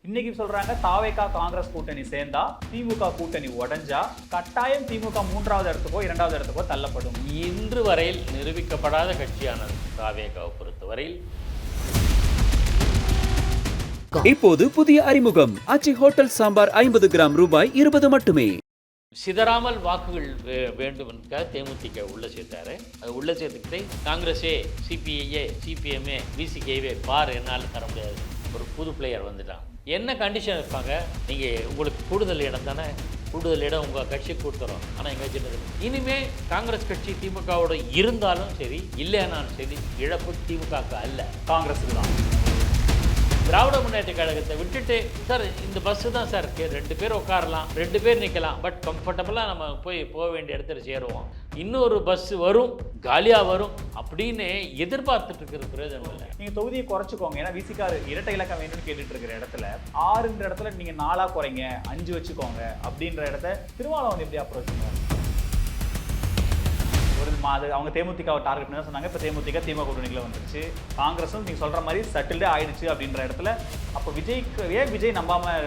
இன்னைக்கு சொல்றாங்க தாவேகா காங்கிரஸ் கூட்டணி சேர்ந்தா திமுக கூட்டணி உடைஞ்சா கட்டாயம் திமுக 3வது இடத்துக்கோ 2வது இடத்துக்கோ தள்ளப்படும். இன்று வரையில் நிரூபிக்கப்படாத கட்சியானது தாவேகாவை பொறுத்தவரையில். இப்போது புதிய அறிமுகம் ஆச்சி ஹோட்டல் சாம்பார் 50 கிராம் ரூபாய் 20 மட்டுமே. சிதறாமல் வாக்குகள் வேண்டும் என்ற தேமுதிக உள்ள சேர்த்தாரு. அது உள்ள சேர்த்துக்கிட்டு காங்கிரஸே, சிபிஐஏ, சிபிஎம்ஏ, விசிகேவே பார் என்னால் தர முடியாது, ஒரு புது பிளேயர் வந்துட்டான். என்ன கண்டிஷன் இருப்பாங்க, நீங்கள் உங்களுக்கு கூடுதல் இடம் தானே, கூடுதல் இடம் உங்கள் கட்சிக்கு கொடுத்துறோம். ஆனால் எங்கள் கட்சி இனிமேல் காங்கிரஸ் கட்சி திமுகவோட இருந்தாலும் சரி இல்லைனாலும் சரி இழப்பு திமுகவுக்கு அல்ல, காங்கிரஸுக்கு தான். திராவிட முன்னேற்ற கழகத்தை விட்டுட்டு சார் இந்த பஸ்ஸு தான் சார் இருக்குது, 2 பேர் உட்காரலாம், 2 பேர் நிற்கலாம், பட் கம்ஃபர்டபுளாக நம்ம போக வேண்டிய இடத்துல சேருவோம், இன்னொரு பஸ்ஸு வரும் காலியாக வரும் அப்படின்னு எதிர்பார்த்துட்டு இருக்கிற பிரயோஜனம் இல்லை. நீங்கள் தொகுதியை குறைச்சிக்கோங்க, ஏன்னா விசிக்காரு இரட்டை இலக்கம் வேணும்னு கேட்டுட்டு இருக்கிற இடத்துல 6ன்ற இடத்துல நீங்கள் 4ஆக குறைங்க, 5 வச்சுக்கோங்க அப்படின்ற இடத்த திருமாவளவன் எப்படி அப்ரோச் பண்ணுவாங்க? ஒரு அது அவங்க தேமுதிகவை டார்கெட் பண்ணி தான் சொன்னாங்க. இப்போ தேமுதிக திமுக கூட்டணியில் வந்துருச்சு, காங்கிரஸும் நீங்கள் சொல்கிற மாதிரி சட்டில்டே ஆயிடுச்சு அப்படின்ற இடத்துல அப்போ விஜய் நம்பாமல்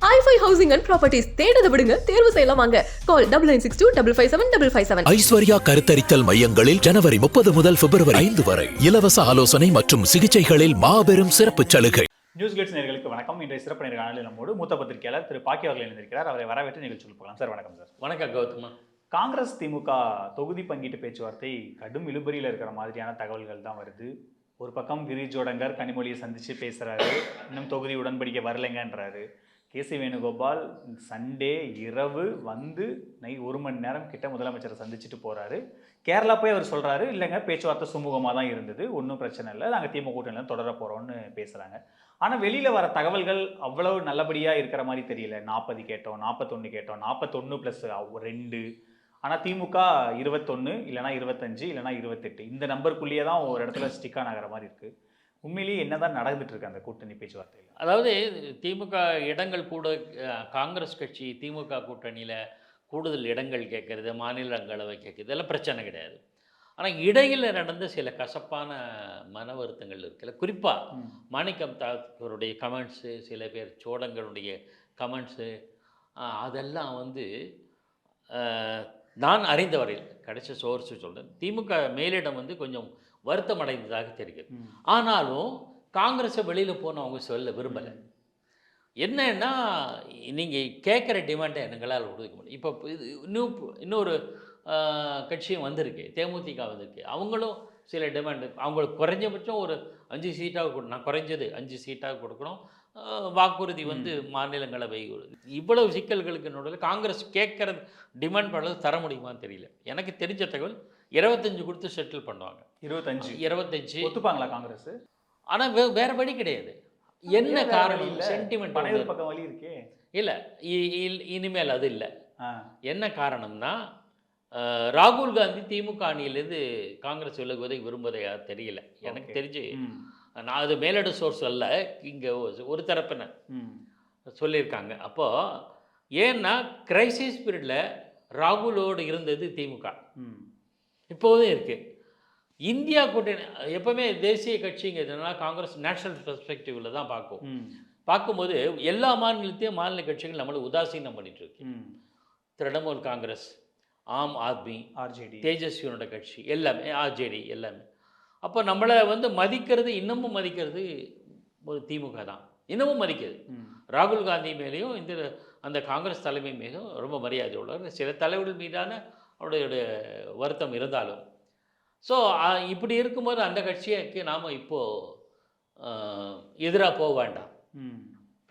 i5 ஹவுசிங் அண்ட் ப்ராப்பர்ட்டிஸ் தேடுது விடுங்க, தேர்வு செய்யலாம் வாங்க. கால் 9962557557. ஐஸ்வர்யா கருத்தரித்தல் மையங்களில் ஜனவரி 30 முதல் பிப்ரவரி 5 வரை இலவச ஆலோசனை மற்றும் சிகிச்சைகளில் மாபெரும் சிறப்பு சலுகை. நியூஸ் கிளிட்ஸ் நேயர்களுக்கு வணக்கம். இன்றைய சிறப்பு நேர்காணலில் நம்மோடு மூத்த பத்திரிகையாளர் திரு பாக்கி அவர்கள் இணைந்திருக்கிறார். அவரை வரவேற்று நிகழ்ச்சிக்கு போகலாம். சார் வணக்கம். சார் வணக்கம் கௌதமா. காங்கிரஸ் திமுக தொகுதி பங்கீட்டு பேச்சுவார்த்தை கடும் இழுபறியில் இருக்கிற மாதிரியான தகவல்கள் தான் வருது. ஒரு பக்கம் கிரீஷ் ஜோடங்கர் கனிமொழியை சந்தித்து பேசுகிறாரு, இன்னும் தொகுதி உடன்படிக்கை வரலைங்கன்றாரு. கேசி வேணுகோபால் சண்டே இரவு வந்து 1 மணி நேரம் கிட்ட முதலமைச்சரை சந்திச்சுட்டு போகிறாரு. கேரளா போய் அவர் சொல்கிறாரு, இல்லைங்க பேச்சுவார்த்தை சுமூகமாக தான் இருந்தது, ஒன்றும் பிரச்சனை இல்லை, நாங்கள் திமுக கூட்டணியில் தொடர போகிறோம்னு பேசுகிறாங்க. ஆனால் வெளியில் வர தகவல்கள் அவ்வளவு நல்லபடியாக இருக்கிற மாதிரி தெரியல. 40 கேட்டோம், 41 கேட்டோம், 41 + 2. ஆனால் திமுக 21, இல்லைனா 25, இல்லைனா 28 இந்த நம்பருக்குள்ளேயே தான் ஒரு இடத்துல ஸ்டிக்கான் ஆகிற மாதிரி இருக்குது. உண்மையிலேயே என்னதான் நடந்துட்டு இருக்கு அந்த கூட்டணி பேச்சுவார்த்தையில்? அதாவது திமுக இடங்கள் கூட, காங்கிரஸ் கட்சி திமுக கூட்டணியில் கூடுதல் இடங்கள் கேட்குறது, மாநிலங்களவை கேட்குறது, இதெல்லாம் பிரச்சனை கிடையாது. ஆனால் இடையில் நடந்த சில கசப்பான மன வருத்தங்கள் இருக்குல்ல, குறிப்பாக மாணிக்கம் தாக்கூருடைய கமெண்ட்ஸு, சில பேர் சோடங்களுடைய கமெண்ட்ஸு, அதெல்லாம் வந்து நான் அறிந்த வரையில் கடைசி சோர்ஸு சொல்கிறேன், திமுக மேலிடம் வந்து கொஞ்சம் வருத்தம் அடைந்ததாக தெரிகிறது. ஆனாலும் காங்கிரஸை வெளியில் போன அவங்க சொல்ல விரும்பலை. என்னன்னா, நீங்கள் கேட்குற டிமாண்டை எங்களால் கொடுக்க முடியும். இப்போ இன்னொரு கட்சியும் வந்திருக்கு, தேமுதிக வந்திருக்கு, அவங்களும் சில டிமாண்டு, அவங்களுக்கு குறைஞ்சபட்சம் ஒரு 5 சீட்டாக கொடுக்கணும், நான் குறைஞ்சது 5 சீட்டாக கொடுக்கணும், வாக்குறுதி வந்து மாநிலங்களவை. இவ்வளவு சிக்கல்களுக்கு நடுவில் காங்கிரஸ் கேட்குறது டிமாண்ட் பண்ணது தர முடியுமான்னு தெரியல. எனக்கு தெரிஞ்ச தகவல் 25 கொடுத்து செட்டில் பண்ணுவாங்க. 25 ஒத்துப்பாங்களா காங்கிரஸ்? ஆனால் வேற வழி கிடையாது. என்ன காரணம்? சென்டிமெண்ட் பக்கம் வழி இருக்கே. இல்லை, இனிமேல் அது இல்லை. என்ன காரணம்னா, ராகுல் காந்தி திமுக அணியிலேருந்து காங்கிரஸ் விலகுவதை விரும்புவதையா தெரியல. எனக்கு தெரிஞ்சு, நான் அது மேலிட சோர்ஸ் அல்ல, இங்கே ஒரு தரப்பினர் சொல்லியிருக்காங்க. அப்போது ஏன்னா கிரைசிஸ் பீரியடில் ராகுலோடு இருந்தது திமுக, இப்போதும் இருக்குது. இந்தியா கூட்டணி எப்போவுமே தேசிய கட்சிங்கிறதுனால காங்கிரஸ் நேஷனல் பெர்ஸ்பெக்டிவில் தான் பார்க்கும்போது எல்லா மாநிலத்தையும் மாநில கட்சிகள் நம்மளை உதாசீனம் பண்ணிட்டு இருக்கு. திரிணாமுல் காங்கிரஸ், ஆம் ஆத்மி, ஆர்ஜேடி, தேஜஸ்வியோட கட்சி எல்லாமே, ஆர்ஜேடி எல்லாமே. அப்போ நம்மளை வந்து மதிக்கிறது, இன்னமும் மதிக்கிறது ஒரு திமுக தான், இன்னமும் மதிக்கிறது. ராகுல் காந்தி மேலேயும் அந்த காங்கிரஸ் தலைமை மீதும் ரொம்ப மரியாதை உள்ளவர். சில தலைவர்கள் மீதான அவருடைய வருத்தம் இருந்தாலும், ஸோ இப்படி இருக்கும்போது அந்த கட்சிக்கு நாம் இப்போது எதிராக போக வேண்டாம்,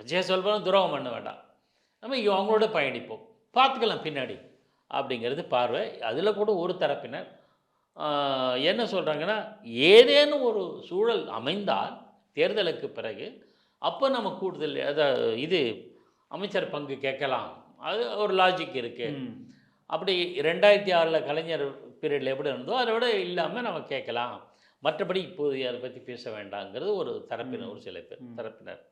விஜயசல்வனும் துரோகம் பண்ண வேண்டாம், நம்ம அவங்களோட பயணிப்போம், பார்த்துக்கலாம் பின்னாடி அப்படிங்கிறது பார்வை. அதில் கூட ஒரு தரப்பினர் என்ன சொல்கிறாங்கன்னா, ஏதேனும் ஒரு சூழல் அமைந்தால் தேர்தலுக்கு பிறகு அப்போ நம்ம கூடுதல் இது அமைச்சர் பங்கு கேட்கலாம், அது ஒரு லாஜிக் இருக்குது. அப்படி 2006 கலைஞர் பீரியடில் எப்படி இருந்தோ அதை விட இல்லாமல் நம்ம கேட்கலாம், மற்றபடி இப்போது அதை பற்றி பேச வேண்டாங்கிறது ஒரு தரப்பினர், ஒரு சில பேர் தரப்பினர்.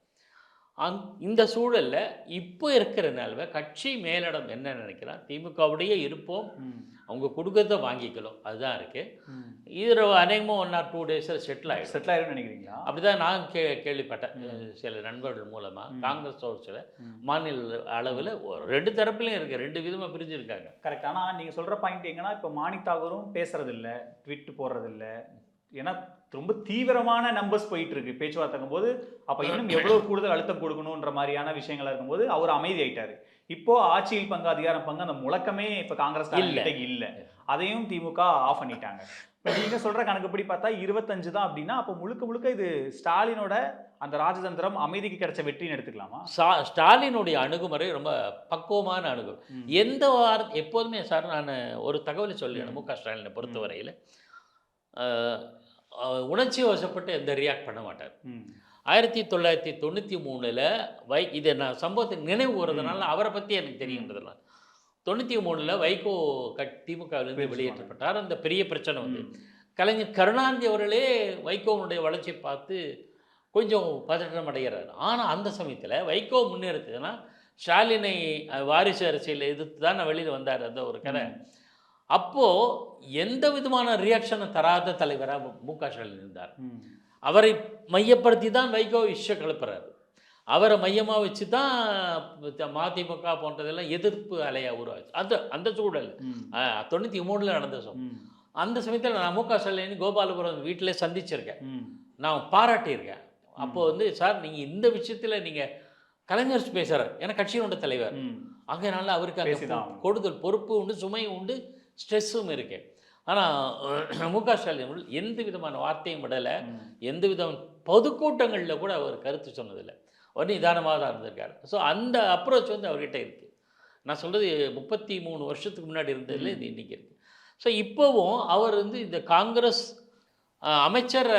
இந்த சூழல்ல இப்போ இருக்கிற நிலவை கட்சி மேலிடம் என்ன நினைக்கிறா, திமுகவுடைய இருப்போம், அவங்க கொடுக்கறத வாங்கிக்கலாம், அதுதான் இருக்கு. இதில் அநேகமாக 1 or 2 days செட்டில் ஆகிடும். செட்டில் ஆயிடும்னு நினைக்கிறீங்களா? அப்படிதான் நான் கேள்விப்பட்டேன் சில நண்பர்கள் மூலமாக. காங்கிரஸ் சோர்ஸில் மாநில அளவில் 2 தரப்புலையும் இருக்குது, 2 விதமாக பிரிஞ்சிருக்காங்க. கரெக்ட். ஆனால் நீங்கள் சொல்கிற பாயிண்ட் எங்கன்னா, இப்போ மாணிக் தாகூரும் பேசுறதில்ல, ட்விட் போடுறதில்ல, ஏன்னா ரொம்ப தீவிரமான நம்பர்ஸ் போயிட்டு இருக்கு பேச்சுவார்த்தைக்கும் போது. அப்போ இன்னும் எவ்வளோ கூடுதல் அழுத்தம் கொடுக்கணுன்ற மாதிரியான விஷயங்கள் இருக்கும்போது அவர் அமைதி ஆயிட்டாரு. இப்போ ஆட்சியில் பங்கு, அதிகாரம் பங்கு, அந்த முழக்கமே இப்போ காங்கிரஸ் இல்லை, அதையும் திமுக ஆஃப் பண்ணிட்டாங்க. இப்போ நீங்கள் சொல்கிற கணக்குப்படி பார்த்தா 25 தான் அப்படின்னா, அப்போ முழுக்க முழுக்க இது ஸ்டாலினோட அந்த ராஜதந்திரம், அமைதிக்கு கிடைச்ச வெற்றின்னு எடுத்துக்கலாமா? ஸ்டாலினுடைய அணுகுமுறை ரொம்ப பக்குவமான அணுகுமுறை. எந்த எப்போதுமே சார் நான் ஒரு தகவலை சொல்லிடுறேன், மு.க. ஸ்டாலினை பொறுத்தவரையில் உணர்ச்சி வசப்பட்டு எந்த ரியாக்ட் பண்ண மாட்டார். 1993 இதை நான் சம்பவத்தை நினைவு கூறதுனால அவரை பற்றி எனக்கு தெரியுன்றதுனால 93 வைகோ திமுகவிலிருந்து வெளியேற்றப்பட்டார். அந்த பெரிய பிரச்சனை வந்து கலைஞர் கருணாநிதி அவர்களே வைகோவுடைய வளர்ச்சியை பார்த்து கொஞ்சம் பதற்றம் அடைகிறார். ஆனால் அந்த சமயத்தில் வைகோ முன்னேறதுன்னா ஸ்டாலினை வாரிசு அரசியல் எதிர்த்து தான் வெளியில் வந்தார் அந்த ஒரு கதை. அப்போது எந்த விதமான ரியாக்ஷனை தராத தலைவராக மு.க. ஸ்டாலின் இருந்தார். அவரை மையப்படுத்தி தான் வைகோ இஷ்யூ கிளப்புறாரு. அவரை மையமாக வச்சு தான் மதிமுக போன்றதெல்லாம் எதிர்ப்பு அலையாக உருவாச்சு. அந்த சூழல் 93 நடந்த அந்த சமயத்தில் நான் மு.க. ஸ்டாலின் கோபாலபுரம் வீட்டிலே சந்திச்சிருக்கேன், நான் பாராட்டியிருக்கேன். அப்போது வந்து சார் நீங்கள் இந்த விஷயத்தில் நீங்கள் கலைஞர் பேசுகிறார், ஏன்னா கட்சியினோட தலைவர், அதனால அவருக்கு அந்த கூடுதல் பொறுப்பு உண்டு, சுமை உண்டு, ஸ்ட்ரெஸ்ஸும் இருக்கு. ஆனால் மு.க. ஸ்டாலின் எந்த விதமான வார்த்தையும் விடலை, எந்த விதமான பொதுக்கூட்டங்களில் கூட அவர் கருத்து சொன்னதில்லை, ஒரு நிதானமாக தான் இருந்திருக்காரு. ஸோ அந்த அப்ரோச் வந்து அவர்கிட்ட இருக்குது. நான் சொல்கிறது 33 வருஷத்துக்கு முன்னாடி இருந்ததில்லை, இது இன்றைக்கி இருக்குது. ஸோ இப்போவும் அவர் வந்து இந்த காங்கிரஸ் அமைச்சர்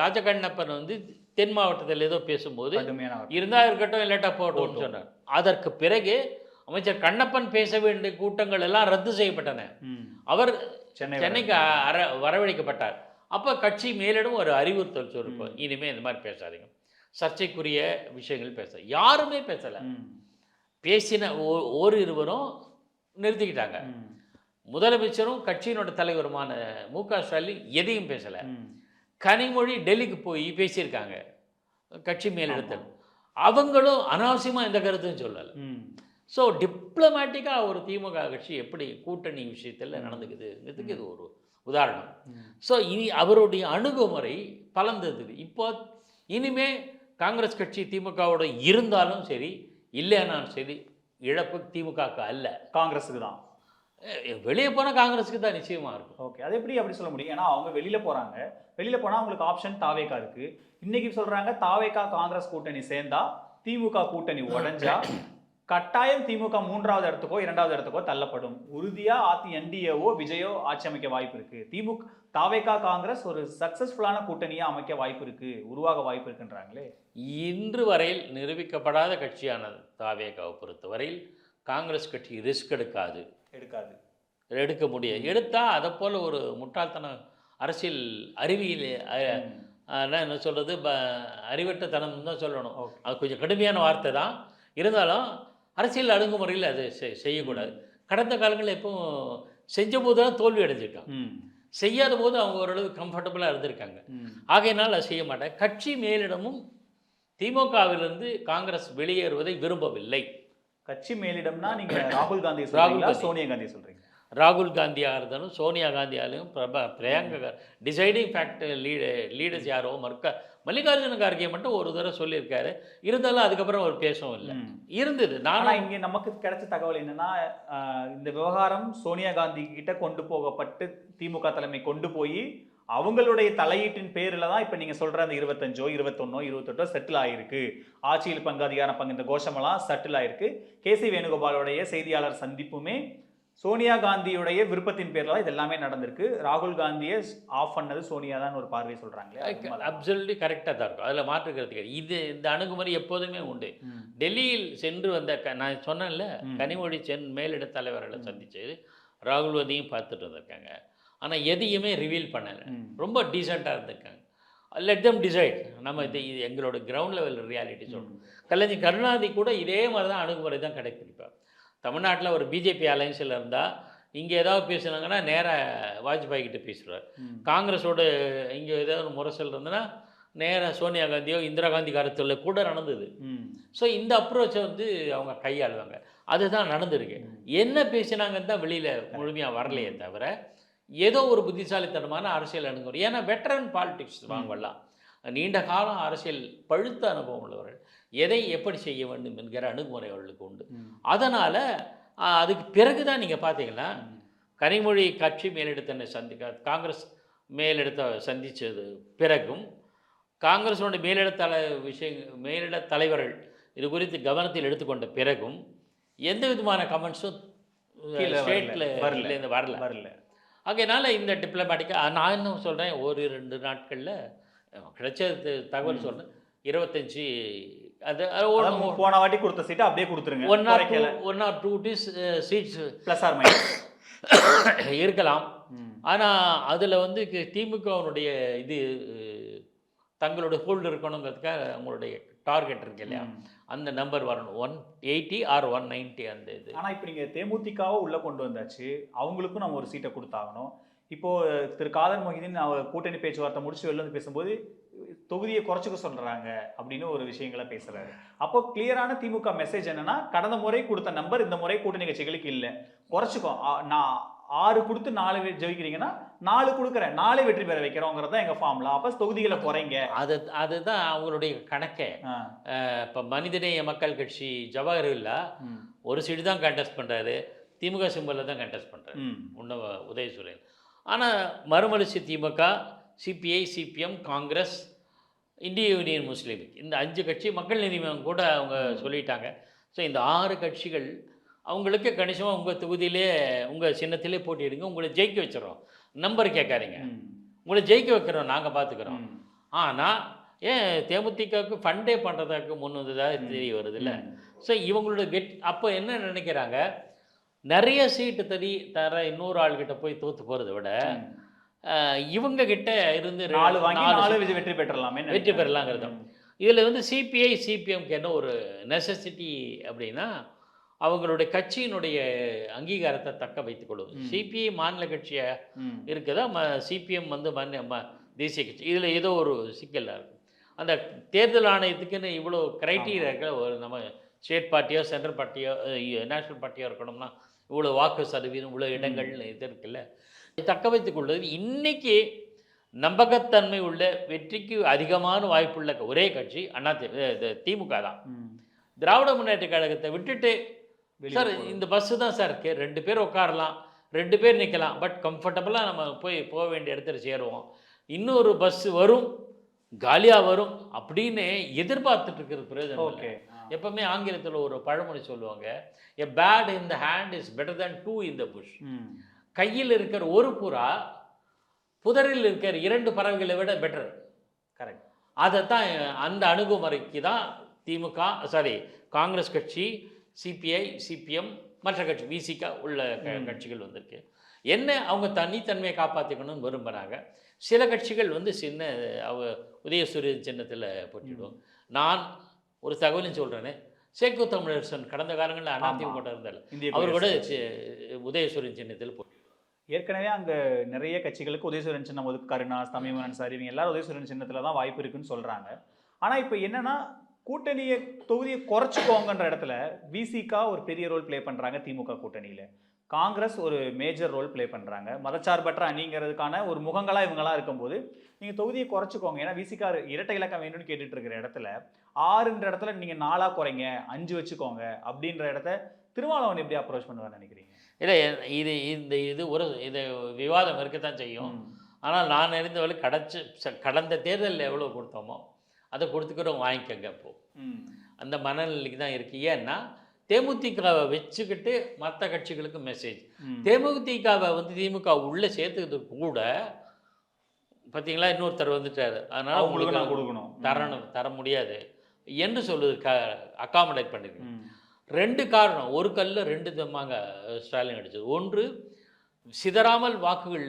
ராஜகண்ணப்பன் வந்து தென் மாவட்டத்தில் ஏதோ பேசும்போது இருந்தால் இருக்கட்டும் இல்லாட்டா போட்டோம்னு சொன்னார். அதற்கு பிறகு அமைச்சர் கண்ணப்பன் பேச வேண்டிய கூட்டங்கள் எல்லாம் ரத்து செய்யப்பட்டன. அவர் சென்னைக்கு வரவழைக்கப்பட்டார். அப்போ கட்சி மேலிடம் ஒரு அறிவுறுத்தல் சொல்லிருப்போம், இனிமேல் இந்த மாதிரி பேசாதீங்க, சர்ச்சைக்குரிய விஷயங்கள் யாருமே பேசலை. பேசின இருவரும் நிறுத்திக்கிட்டாங்க. முதலமைச்சரும் கட்சியினோட தலைவருமான மு.க. ஸ்டாலின் எதையும் பேசலை. கனிமொழி டெல்லிக்கு போய் பேசியிருக்காங்க கட்சி மேலிடத்தில், அவங்களும் அனாவசியமாக எந்த கருத்தும் சொல்லலை. ஸோ டிப்ளமேட்டிக்காக ஒரு திமுக கட்சி எப்படி கூட்டணி விஷயத்தில் நடந்துக்குதுங்கிறதுக்கு இது ஒரு உதாரணம். ஸோ இனி அவருடைய அணுகுமுறை பலந்தது. இப்போ இனிமே காங்கிரஸ் கட்சி திமுகவோட இருந்தாலும் சரி இல்லைனாலும் சரி இழப்பு திமுகவுக்கு அல்ல, காங்கிரஸுக்கு தான். வெளியே போனால் காங்கிரஸுக்கு தான் நிச்சயமாக இருக்கும். ஓகே, அது எப்படி அப்படி சொல்ல முடியும்? ஏன்னா அவங்க வெளியில் போகிறாங்க, வெளியில் போனால் அவங்களுக்கு ஆப்ஷன் தாவேகா இருக்குது. இன்றைக்கி சொல்கிறாங்க தாவேகா காங்கிரஸ் கூட்டணி சேர்ந்தா திமுக கூட்டணி உடஞ்சா கட்டாயம் திமுக 3வது இடத்துக்கோ 2வது இடத்துக்கோ தள்ளப்படும். உறுதியாக என்டிஏவோ விஜயோ ஆட்சி அமைக்க வாய்ப்பு இருக்குது. திமுக தாவேகா காங்கிரஸ் ஒரு சக்ஸஸ்ஃபுல்லான கூட்டணியாக அமைக்க வாய்ப்பு இருக்குது, உருவாக வாய்ப்பு இருக்குன்றாங்களே. இன்று வரையில் நிரூபிக்கப்படாத கட்சியானது தாவேகாவை பொறுத்தவரையில் காங்கிரஸ் கட்சி ரிஸ்க் எடுக்க முடியாது. எடுத்தால் அதை போல் ஒரு முட்டாள்தனம் அரசியல் அறிவியல் என்ன சொல்கிறது, அறிவற்றத்தனம் தான் சொல்லணும். அது கொஞ்சம் கடுமையான வார்த்தை தான், இருந்தாலும் அரசியல் அணுகுமுறையில் அது செய்யக்கூடாது. கடந்த காலங்களில் எப்பவும் செஞ்ச போது தான் தோல்வி அடைஞ்சிருக்காங்க, செய்யாத போது அவங்க ஓரளவு கம்ஃபர்டபுளாக இருந்திருக்காங்க. ஆகையினால் அதை செய்ய மாட்டேன். கட்சி மேலிடமும் திமுகவிலிருந்து காங்கிரஸ் வெளியேறுவதை விரும்பவில்லை. கட்சி மேலிடம்னா நீங்கள் ராகுல் காந்தி சொல்றீங்களா, சோனியா காந்தி சொல்கிறீங்க? ராகுல் காந்தியாக இருந்தாலும் சோனியா காந்தியாலையும் பிரியங்கா டிசைடிங் ஃபேக்டர் லீடர்ஸ் யாரோ மல்லிகார்ஜுன கார்கே மட்டும் ஒரு தடவை சொல்லியிருக்காரு, இருந்தாலும் அதுக்கப்புறம் அவர் பேசவும் இல்லை இருந்தது. ஆனால் இங்கே நமக்கு கிடைச்ச தகவல் என்னன்னா, இந்த விவகாரம் சோனியா காந்தி கிட்ட கொண்டு போகப்பட்டு திமுக தலைமை கொண்டு போய் அவங்களுடைய தலையீட்டின் பேரில் தான் இப்போ நீங்கள் சொல்கிற அந்த 25, 21, 28 செட்டில் ஆகிருக்கு. ஆட்சியில் பங்கு, அதிகார பங்கு, இந்த கோஷமெல்லாம் செட்டில் ஆகிருக்கு. கேசி வேணுகோபாலுடைய செய்தியாளர் சந்திப்புமே சோனியா காந்தியுடைய விருப்பத்தின் பேரில் இது எல்லாமே நடந்திருக்கு. ராகுல் காந்தியை ஆஃப் பண்ணது சோனியா தான் ஒரு பார்வை சொல்கிறாங்களே. அப்சல்யூட்லி கரெக்டாக தான் இருக்கும், அதில் மாற்றுக்கிறதுக்கு. இந்த அணுகுமுறை எப்போதுமே உண்டு. டெல்லியில் சென்று வந்த நான் சொன்னேன்ல, கனிமொழி மேலிட தலைவர்களை சந்தித்து ராகுல் காந்தியும் பார்த்துட்டு வந்திருக்காங்க. ஆனால் எதையுமே ரிவீல் பண்ணலை, ரொம்ப டீசெண்டாக இருந்திருக்காங்க. Let them decide. நம்ம இது எங்களோட கிரவுண்ட் லெவல் ரியாலிட்டி சொல்கிறோம். கலைஞர் கருணாநிதி கூட இதே மாதிரி தான் அணுகுமுறை தான் கடைப்பிடிப்பார். தமிழ்நாட்டில் ஒரு பிஜேபி அலைன்ஸில் இருந்தால் இங்கே ஏதாவது பேசுனாங்கன்னா நேராக வாஜ்பாய் கிட்ட பேசுகிறார். காங்கிரஸோட இங்கே ஏதாவது ஒரு முரசல் இருந்ததுன்னா நேராக சோனியா காந்தியோ இந்திரா காந்தி கருத்துல கூட நடந்தது. ஸோ இந்த அப்ரோச்சை வந்து அவங்க கையாளுவாங்க. அதுதான் நடந்திருக்கு. என்ன பேசினாங்கன்னு தான் வெளியில் முழுமையாக வரலையே தவிர ஏதோ ஒரு புத்திசாலித்தனமான அரசியல் அணுகுமுறை. ஏன்னா வெட்டரன் பாலிடிக்ஸ் வாங்கலாம், நீண்ட காலம் அரசியல் பழுத்த அனுபவம் உள்ளவர்கள், எதை எப்படி செய்ய வேண்டும் என்கிற அணுகுமுறை அவர்களுக்கு உண்டு. அதனால் அதுக்கு பிறகு தான் நீங்கள் பார்த்தீங்கன்னா கனிமொழி கட்சி மேலிடத்தை காங்கிரஸ் மேலிடத்தை சந்தித்தது பிறகும் காங்கிரஸோட மேலிட தலைவர்கள் இது குறித்து கவனத்தில் எடுத்துக்கொண்ட பிறகும் எந்த விதமான கமெண்ட்ஸும் ஸ்டேட்டில் வரல. ஆகையினால இந்த டிப்ளமேட்டிக்காக நான் என்ன சொல்கிறேன், ஒரு 2 நாட்களில் கிடைச்ச தகவல் சொல்கிறேன், 25 அது போன வாட்டி கொடுத்த சீட்டை அப்படியே கொடுத்துருங்க. 1 or 2 seats plus or minus இருக்கலாம். ஆனால் அதில் வந்து திமுகவுடைய இது தங்களோட ஹோல்டு இருக்கணுங்கிறதுக்காக அவங்களுடைய டார்கெட் இருக்கு இல்லையா, அந்த நம்பர் வரணும் 180 or 190 அந்த இது. ஆனால் இப்போ நீங்கள் தேமுதிகவை உள்ளே கொண்டு வந்தாச்சு, அவங்களுக்கும் நம்ம ஒரு சீட்டை கொடுத்தாகணும். இப்போது திரு காதர் மொஹிதீன் அவர் கூட்டணி பேச்சுவார்த்தை முடிச்சு வெளில வந்து பேசும்போது தொகுதியை குறைச்சிக்க சொல்கிறாங்க அப்படின்னு ஒரு விஷயங்களை பேசுகிறாரு. அப்போ கிளியரான திமுக மெசேஜ் என்னன்னா, கடந்த முறை கொடுத்த நம்பர் இந்த முறை கூட்டணி கட்சிகளுக்கு இல்லை, குறைச்சிக்கோ. நான் 6 கொடுத்து 4 ஜெயிக்கிறீங்கன்னா 4 கொடுக்குறேன், 4 வெற்றி பெற வைக்கிறோங்கிறது தான் எங்கள் ஃபார்முலா. அப்போ தொகுதிகளை குறைங்க. அதுதான் அவங்களுடைய கணக்கே. இப்போ மனிதநேய மக்கள் கட்சி ஜவஹர்லா ஒரு சீட்டு தான் கண்டெஸ்ட் பண்ணுறாரு, திமுக சிம்பலில் தான் கண்டெஸ்ட் பண்ணுறாரு உதயசூரியன். ஆனால் மறுமலர்ச்சி திமுக, சிபிஐ, சிபிஎம், காங்கிரஸ், இந்திய யூனியன் முஸ்லீம், இந்த 5 கட்சி, மக்கள் நீதி மய்யம் கூட அவங்க சொல்லிட்டாங்க. ஸோ இந்த 6 கட்சிகள் அவங்களுக்கு கணிசமாக உங்கள் தொகுதியிலே உங்கள் சின்னத்திலே போட்டிடுங்க, உங்களை ஜெயிக்க வச்சிடறோம், நம்பர் கேட்காதீங்க, உங்களை ஜெயிக்க வைக்கிறோம், நாங்கள் பார்த்துக்குறோம். ஆனால் ஏன் தேமுதிகவுக்கு ஃபண்டே பண்ணுறதுக்கு முன் வந்ததாக தெரிய வருது இல்லை. ஸோ இவங்களோட அப்போ என்ன நினைக்கிறாங்க, நிறைய சீட்டு தர இன்னொரு ஆள்கிட்ட போய் தோற்று போகிறத விட இவங்க கிட்ட இருந்து 4 வெற்றி பெறலாங்கிறது. இதில் வந்து சிபிஐ, சிபிஎம்க்கு என்ன ஒரு நெசசிட்டி அப்படின்னா, அவங்களுடைய கட்சியினுடைய அங்கீகாரத்தை தக்க வைத்துக் கொள்வது. சிபிஐ மாநில கட்சியாக இருக்குதா, சிபிஎம் வந்து தேசிய கட்சி. இதில் ஏதோ ஒரு சிக்கலாக இருக்கும். அந்த தேர்தல் ஆணையத்துக்குன்னு இவ்வளோ க்ரைட்டீரியா இருக்கிற ஒரு நம்ம ஸ்டேட் பார்ட்டியோ சென்ட்ரல் பார்ட்டியோ நேஷ்னல் பார்ட்டியோ இருக்கணும்னா இவ்வளோ வாக்கு சதவீதம், இவ்வளோ இடங்கள் இது இருக்குல்ல, தக்க வைத்துக் கொள்வது. இன்றைக்கி நம்பகத்தன்மை உள்ள வெற்றிக்கு அதிகமான வாய்ப்புள்ள ஒரே கட்சி திமுக தான். திராவிட முன்னேற்ற கழகத்தை விட்டுட்டு சார் இந்த பஸ்ஸு தான் சார் 2 பேர் உட்காரலாம், 2 பேர் நிற்கலாம், பட் கம்ஃபர்டபுளாக நம்ம போக வேண்டிய இடத்துல சேருவோம், இன்னொரு பஸ்ஸு வரும் காலியாக வரும் அப்படின்னு எதிர்பார்த்துட்டு இருக்கிறது பிரயோஜனம் இல்லை. எப்பவுமே ஆங்கிலத்தில் ஒரு பழமொழி சொல்லுவாங்க, a bird in the hand is better than 2 in the bush. கையில் இருக்கிற ஒரு புறா புதரில் இருக்கிற 2 பறவைகளை விட பெட்டர். கரெக்ட். அதைத்தான் அந்த அணுகுமுறைக்கு தான் காங்கிரஸ் கட்சி, சிபிஐ, சிபிஎம், மற்ற கட்சி விசிக உள்ள கட்சிகள் வந்திருக்கு. என்ன அவங்க தனித்தன்மையை காப்பாற்றிக்கணும்னு விரும்புகிறாங்க. சில கட்சிகள் வந்து உதயசூரியன் சின்னத்தில் போட்டிடுவோம். நான் ஒரு தகவலையும் சொல்கிறேனே, சேக்கு தமிழரசன் கடந்த காலங்களில் அதிமுக இருந்தார், அவர் கூட உதயசூரியன் சின்னத்தில் போட்டி. ஏற்கனவே அங்கே நிறைய கட்சிகளுக்கு உதயசூரியன் சின்னம் ஒதுக்கு, கருணாஸ், தமிழ் அன்சாரி, இவங்க எல்லாரும் உதயசூரியன் சின்னத்தில் தான் வாய்ப்பு இருக்குன்னு சொல்கிறாங்க. ஆனால் இப்போ என்னென்னா, கூட்டணியை தொகுதியை குறைச்சிக்கோங்கன்ற இடத்துல விசிக ஒரு பெரிய ரோல் ப்ளே பண்ணுறாங்க திமுக கூட்டணியில், காங்கிரஸ் ஒரு மேஜர் ரோல் ப்ளே பண்ணுறாங்க. மதச்சார்பற்ற அணிங்கிறதுக்கான ஒரு முகங்களாக இவங்களாம் இருக்கும்போது நீங்கள் தொகுதியை குறைச்சிக்கோங்க. ஏன்னா விசிக இரட்டை இலக்கம் வேணும்னு கேட்டுட்டு இருக்கிற இடத்துல 6ன்ற இடத்துல நீங்கள் 4 குறைங்க, 5 வச்சுக்கோங்க அப்படின்ற இடத்த திருமாவளவன் எப்படி அப்ரோச் பண்ணுவார்னு நினைக்கிறீங்க? இல்லை, இது ஒரு விவாதம் இருக்கத்தான் செய்யும். ஆனால் நான் அறிந்தவரை கடந்த தேர்தலில் எவ்வளோ கொடுத்தோமோ அதை கொடுத்துக்கிறோம், வாங்கிக்கங்க. அப்போ அந்த மனநிலைக்கு தான் இருக்குது. ஏன்னா தேமுதிகவை வச்சுக்கிட்டு மற்ற கட்சிகளுக்கு மெசேஜ், தேமுதிகவை வந்து திமுக உள்ளே சேர்த்துக்கிறதுக்கு கூட பார்த்தீங்களா இன்னொருத்தர் வந்துட்டார், அதனால் உங்களுக்கு நான் கொடுக்கணும் தர முடியாது என்று சொல்லுது அக்காமடேட் பண்ணிருக்கு. 2 காரணம், ஒரு கல்ல 2 தம்மாங்க ஸ்டாலின் அடித்தது. ஒன்று, சிதறாமல் வாக்குகள்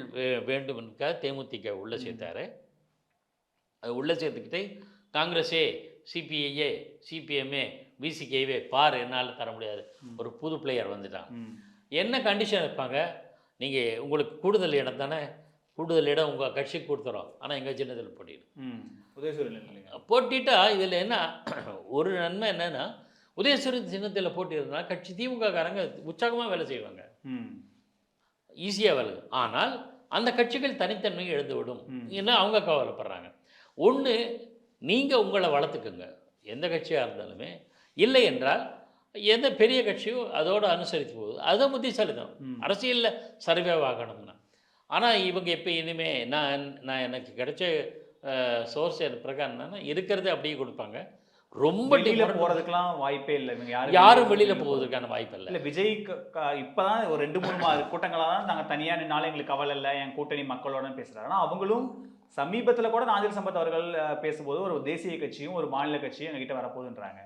வேண்டும் தேமுதிக உள்ளே சேர்த்தாரு. அது உள்ளே சேர்த்துக்கிட்டு காங்கிரஸே, சிபிஐஏ, சிபிஎம்ஏ, பிசிகேவே பார், என்னால் தர முடியாது, ஒரு புது பிளேயர் வந்துட்டான். என்ன கண்டிஷன் வைப்பாங்க, நீங்கள் உங்களுக்கு கூடுதல் இடம் தானே, கூடுதல் இடம் உங்கள் கட்சிக்கு கொடுத்துறோம், ஆனால் எங்கள் சின்னத்தில் போட்டிடும். போட்டிட்டா இதில் என்ன ஒரு நன்மை என்னென்னா, உதயசூரியன் சின்னத்தில் போட்டியிருந்தா கட்சி திமுககாரங்க உற்சாகமாக வேலை செய்வாங்க, ஈஸியாக வேலை. ஆனால் அந்த கட்சிகள் தனித்தன்மை எழுந்துவிடும் ஏன்னா அவங்க கவலைப்படுறாங்க. ஒன்று, நீங்கள் உங்களை வளர்த்துக்குங்க எந்த கட்சியாக இருந்தாலுமே, இல்லை என்றால் எந்த பெரிய கட்சியோ அதோடு அனுசரித்து போகுது, அதை புத்திசாலித்தனம். அரசியலில் சர்வே ஆகணும்னா. ஆனால் இவங்க எப்போ இனிமேல் நான் எனக்கு கிடைச்ச சோர்ஸ் பிரகாரம் என்னன்னா இருக்கிறது அப்படியே கொடுப்பாங்க. ரொம்ப போகிறதுக்கெலாம் வாய்ப்பே இல்லை, இவங்க யாரும் வெளியில் போவதற்கான வாய்ப்பு இல்லை. இல்லை, விஜய் இப்போ தான் ஒரு 2-3 கூட்டங்களாக தான் நாங்கள் தனியாக நின்னாலும் எங்களுக்கு கவலை இல்லை, என் கூட்டணி மக்களோட பேசுகிறாங்க. ஆனால் அவங்களும் சமீபத்தில் கூட நாஞ்சில் சம்பத் அவர்கள் பேசும்போது ஒரு தேசிய கட்சியும் ஒரு மாநில கட்சியும் எங்ககிட்ட வரப்போகுதுன்றாங்க.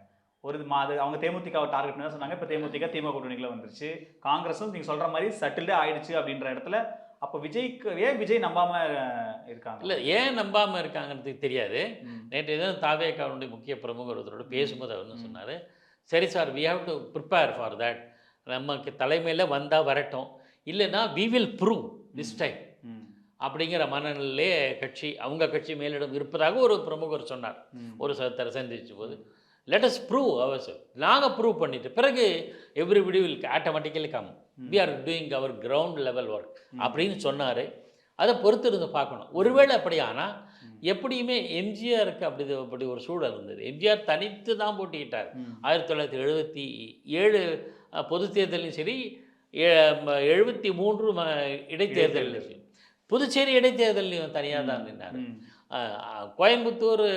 ஒரு அது அவங்க தேமுதிகவை டார்கெட் பண்ணி தான் சொன்னாங்க. இப்போ தேமுதிக கூட்டணிகளை வந்துருச்சு, காங்கிரஸும் நீங்கள் சொல்கிற மாதிரி சட்டில்டே ஆயிடுச்சு அப்படின்ற இடத்துல அப்போ விஜய் நம்பாமல் இருக்காங்க. இல்லை, ஏன் நம்பாமல் இருக்காங்கிறது தெரியாது. நேற்று எதுவும் தாவேக்காவுடைய முக்கிய பிரமுகர் ஒருத்தரோட பேசும்போது அவர் வந்து சொன்னார், சரி sir, we have to prepare for that, நமக்கு தலைமையில் வந்தால் வரட்டும், இல்லைன்னா we will prove this time அப்படிங்கிற மனநிலையே கட்சி அவங்க கட்சி மேலிடம் இருப்பதாக ஒரு பிரமுகர் சொன்னார் ஒரு சந்திச்ச போது. Let us prove ourselves, நாங்கள் ப்ரூவ் பண்ணிட்டு பிறகு everybody will automatically come, we are doing our ground level work அப்படின்னு சொன்னார். அதை பொறுத்து இருந்து பார்க்கணும். ஒருவேளை அப்படி ஆனால் எப்படியுமே எம்ஜிஆருக்கு அப்படி ஒரு சூழல் இருந்தது. எம்ஜிஆர் தனித்து தான் போட்டிக்கிட்டார் 1977 பொது தேர்தலையும் சரி, 73 இடைத்தேர்தலையும் சரி, புதுச்சேரி இடைத்தேர்தலையும் தனியாக தான் நின்றார். கோயம்புத்தூர்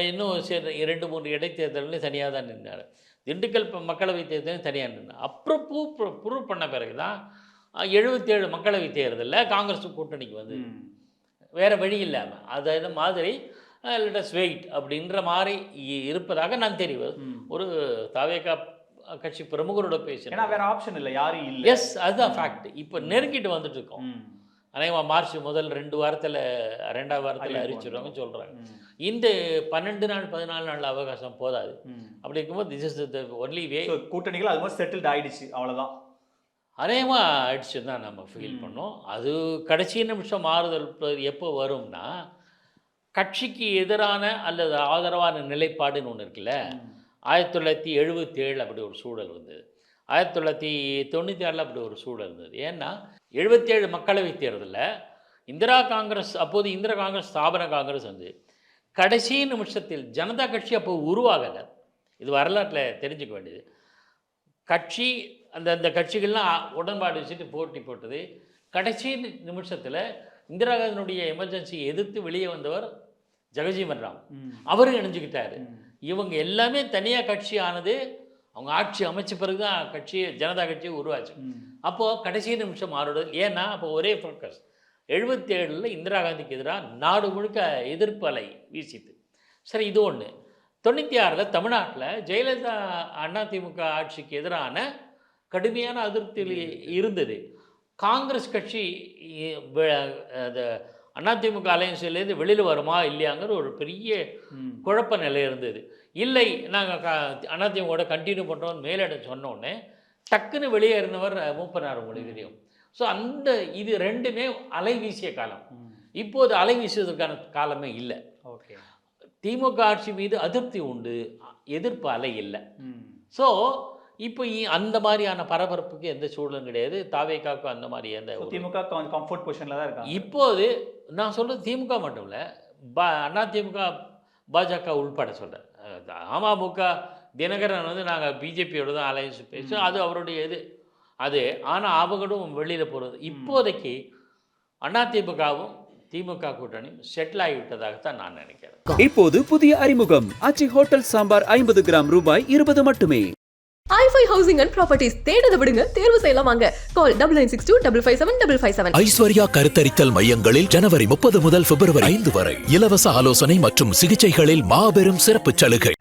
இன்னும் 2-3 இடைத்தேர்தலையும் தனியாக தான் நின்றார். திண்டுக்கல் மக்களவை தேர்தலையும் தனியாக நின்றார். அப்புறம் ப்ரூவ் பண்ண பிறகு தான் 77 மக்களவை தேர்தலில் காங்கிரஸ் கூட்டணிக்கு வந்து வேறு வழி இல்லாமல் அது மாதிரி லெட் அஸ் வெயிட் அப்படின்ற மாதிரி இருப்பதாக நான் தெரிவது. ஒரு தாவேகா கட்சி பிரமுகரோட பேசுகிறேன், வேறு ஆப்ஷன் இல்லை, யாரும் இல்லை. எஸ், அதுதான் ஃபேக்ட். இப்போ நெருங்கிட்டு வந்துட்டு இருக்கோம். அநேகமாக மார்ச் முதல் 2 வாரத்தில் 2ஆவது வாரத்தில் அறிவிச்சிருவாங்க சொல்கிறாங்க. இந்த 12 நாள் 14 நாள் அவகாசம் போதாது. அப்படி இருக்கும்போது this is the only way. கூட்டணிகள் அது மாதிரி செட்டில்ட் ஆகிடுச்சு, அவ்வளோதான், அநேகமாக ஆயிடுச்சு தான் நம்ம ஃபீல் பண்ணோம். அது கடைசி நிமிஷம் மாறுதல் எப்போ வரும்னா, கட்சிக்கு எதிரான அல்லது ஆதரவான நிலைப்பாடுன்னு ஒன்று இருக்குல்ல. 1977 அப்படி ஒரு சூழல் இருந்தது, 1996 அப்படி ஒரு சூழல் இருந்தது. ஏன்னா 77 மக்களவை தேர்தலில் இந்திரா காங்கிரஸ், அப்போது இந்திரா காங்கிரஸ் ஸ்தாபன காங்கிரஸ் வந்து கடைசி நிமிஷத்தில், ஜனதா கட்சி அப்போ உருவாகலை, இது வரலாற்றில் தெரிஞ்சுக்க வேண்டியது. கட்சி அந்த கட்சிகள்லாம் உடன்பாடு வச்சுட்டு போட்டி போட்டது. கடைசி நிமிஷத்தில் இந்திரா காந்தியினுடைய எமர்ஜென்சியை எதிர்த்து வெளியே வந்தவர் ஜெகஜீவன் ராம், அவரும் இணைஞ்சுக்கிட்டாரு. இவங்க எல்லாமே தனியாக கட்சி ஆனது அவங்க ஆட்சி அமைச்ச பிறகு தான் ஜனதா கட்சியை உருவாச்சு. அப்போது கடைசி நிமிஷம் மாறுதல். ஏன்னா அப்போ ஒரே ஃபோக்கஸ் 77 இந்திரா காந்திக்கு எதிராக நாடு முழுக்க எதிர்ப்பு அலை வீசிது. சரி, இது ஒன்று. 96 தமிழ்நாட்டில் ஜெயலலிதா அதிமுக ஆட்சிக்கு எதிரான கடுமையான அதிருப்தி இருந்தது. காங்கிரஸ் கட்சி அதிமுக அலையன்ஸ்லேருந்து வெளியில் வருமா இல்லையாங்கிற ஒரு பெரிய குழப்ப நிலை இருந்தது. இல்லை, நாங்கள் அதிமுக கண்டினியூ பண்ணுறோம்னு மேலிடம் சொன்னோடனே டக்குன்னு வெளியே இருந்தவர் மூப்பனார், உங்களுக்கு தெரியும். ஸோ இது ரெண்டுமே அலை வீசிய காலம். இப்போது அலை வீசுவதற்கான காலமே இல்லை. ஓகே, திமுக ஆட்சி மீது அதிருப்தி உண்டு, எதிர்ப்பு அலை இல்லை. ஸோ இப்போ அந்த மாதிரியான பரபரப்புக்கு எந்த சூழலும் கிடையாது. தாவேக்காவுக்கும் அந்த மாதிரி எந்த, திமுக கம்ஃபர்ட் பொசிஷனில் தான் இருக்காங்க. இப்போது நான் சொல்கிறது திமுக மட்டும் இல்லை, அதிமுக பாஜக உள்பட சொல்கிறேன். அமமுக தினகரன் வந்து நாங்கள் பிஜேபியோடு தான் அலையன்ஸ் பேசுகிறோம், அது அவருடைய இது அது. ஆனால் அவங்களும் வெளியில் போகிறது. இப்போதைக்கு அதிமுகவும் திமுக கூட்டணியும் செட்டில் ஆகிவிட்டதாகத்தான் நான் நினைக்கிறேன். இப்போது புதிய அறிமுகம் ஆச்சி ஹோட்டல் சாம்பார் 50 கிராம் ரூபாய் 20 மட்டுமே. i5 ஹவுசிங் அண்ட் ப்ராப்பர்ட்டிஸ் தேடுத விடுங்க, தேர்வு செய்யலாம் வாங்க. கால் 9962557557. ஐஸ்வர்யா கருத்தரித்தல் மையங்களில் ஜனவரி 30 முதல் பிப்ரவரி 5 வரை இலவச ஆலோசனை மற்றும் சிகிச்சைகளில் மாபெரும் சிறப்பு சலுகை.